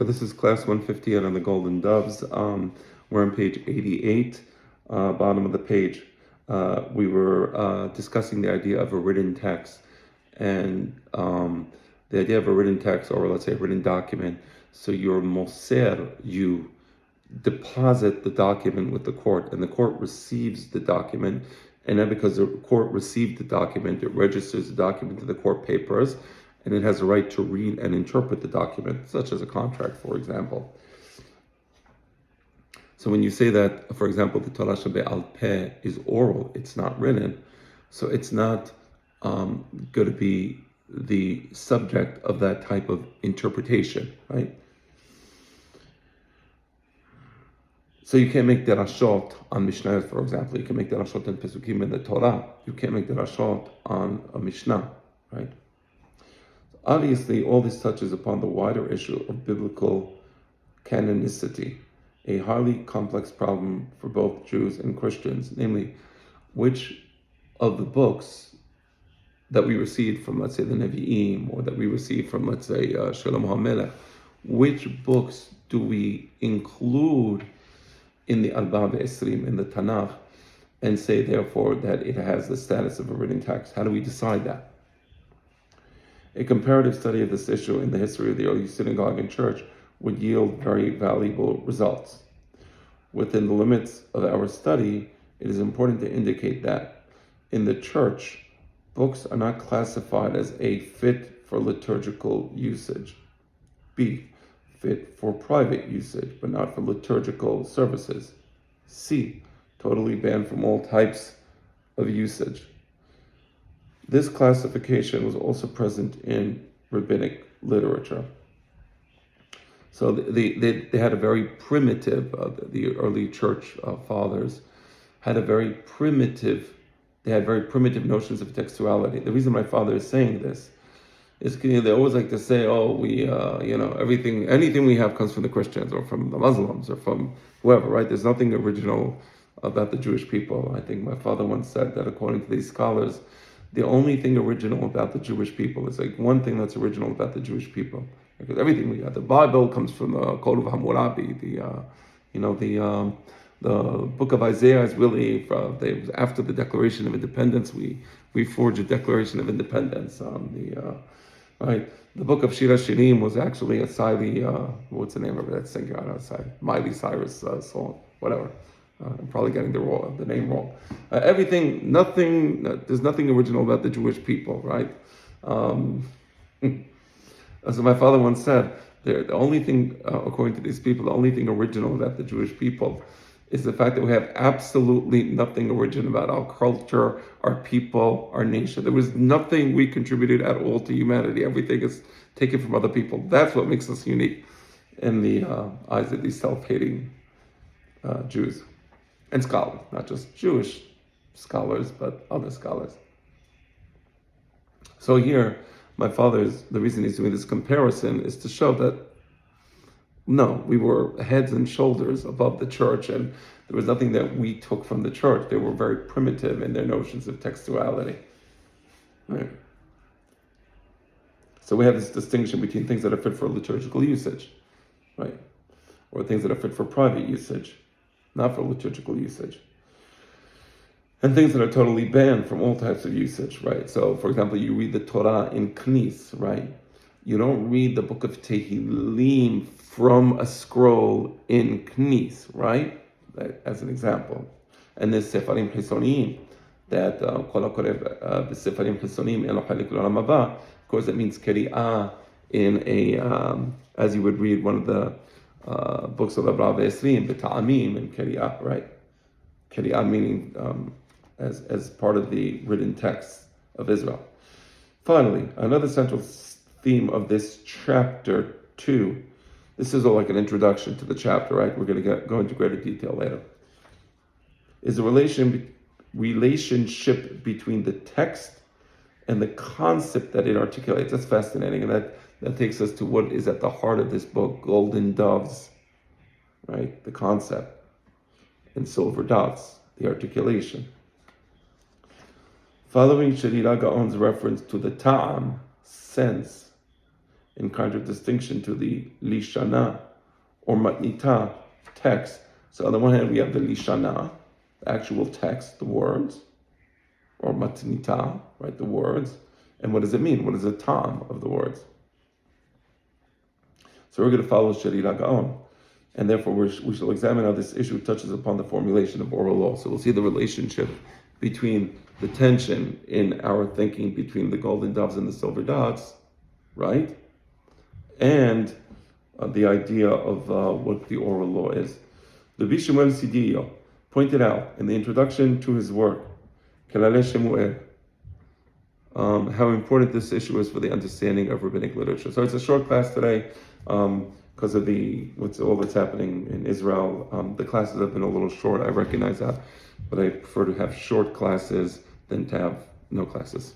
So this is class 158 on the Golden Doves. We're on page 88, bottom of the page. We were discussing the idea of a written text, and the idea of a written text, or let's say a written document. So your moser, you deposit the document with the court, and the court receives the document, and then because the court received the document, it registers the document to the court papers, and it has a right to read and interpret the document, such as a contract, for example. So when you say that, for example, the Torah Shebe'al Peh is oral, it's not written, so it's not going to be the subject of that type of interpretation, right? So you can't make derashot on Mishnah, for example. You can make derashot in Pesukim in the Torah. You can't make derashot on a Mishnah, right? Obviously, all this touches upon the wider issue of biblical canonicity, a highly complex problem for both Jews and Christians, namely, which of the books that we received from, let's say, the Nevi'im, or that we received from, let's say, Shalom HaMelech, which books do we include in the Arba Ve'esrim, in the Tanakh, and say, therefore, that it has the status of a written text? How do we decide that? A comparative study of this issue in the history of the early synagogue and church would yield very valuable results. Within the limits of our study, it is important to indicate that in the church, books are not classified as A, fit for liturgical usage, B, fit for private usage, but not for liturgical services, C, totally banned from all types of usage. This classification was also present in rabbinic literature. So they had a very primitive, the early church fathers had a very primitive, they had very primitive notions of textuality. The reason my father is saying this is they always like to say, oh, we, anything we have comes from the Christians or from the Muslims or from whoever, right? There's nothing original about the Jewish people. I think my father once said that according to these scholars, the only thing original about the Jewish people is like one thing that's original about the Jewish people. Because everything we got, the Bible comes from the Code of Hammurabi, the book of Isaiah is really after the Declaration of Independence. We forged a Declaration of Independence. Right, the book of Shira Shirim was actually a Siley, what's the name of that singer? I don't know, Miley Cyrus song, whatever. I'm probably getting the name wrong. There's nothing original about the Jewish people, right? As my father once said, the only thing, according to these people, the only thing original about the Jewish people is the fact that we have absolutely nothing original about our culture, our people, our nation. There was nothing we contributed at all to humanity. Everything is taken from other people. That's what makes us unique in the eyes of these self-hating Jews and scholars, not just Jewish scholars, but other scholars. So here, the reason he's doing this comparison is to show that no, we were heads and shoulders above the church, and there was nothing that we took from the church. They were very primitive in their notions of textuality. Right. So we have this distinction between things that are fit for liturgical usage, right, or things that are fit for private usage, not for liturgical usage, and things that are totally banned from all types of usage, right? So, for example, you read the Torah in Knis, right? You don't read the book of Tehillim from a scroll in Knis, right? As an example. And there's Sefarim Chisonim, that Kol HaKoreh B'Sefarim Chisonim Eno Chalik L'Olam Haba. Of course, it means Keri'ah in as you would read one of the books of Arba Ve'esrim, B'Ta'amim, and Keri'ah, right? Keri'ah meaning as part of the written text of Israel. Finally, another central theme of this chapter 2, this is all like an introduction to the chapter, right? We're going to go into greater detail later, is the relationship between the text and the concept that it articulates. That's fascinating, and that takes us to what is at the heart of this book, Golden Doves, right? The concept, and silver dots, the articulation. Following Sherira Gaon's reference to the ta'am, sense, in contradistinction to the Lishana or Matnita text. So on the one hand, we have the Lishana, the actual text, the words, or Matnita, right, the words. And what does it mean? What is the tam of the words? So we're going to follow Sherira Gaon. And therefore, we shall examine how this issue touches upon the formulation of oral law. So we'll see the relationship between the tension in our thinking between the golden doves and the silver dots, right? And the idea of what the oral law is. The Bishmuel Sidiyo pointed out in the introduction to his work, Kelale Shemuel, how important this issue is for the understanding of rabbinic literature. So it's a short class today because of all that's happening in Israel. The classes have been a little short, I recognize that, but I prefer to have short classes than to have no classes.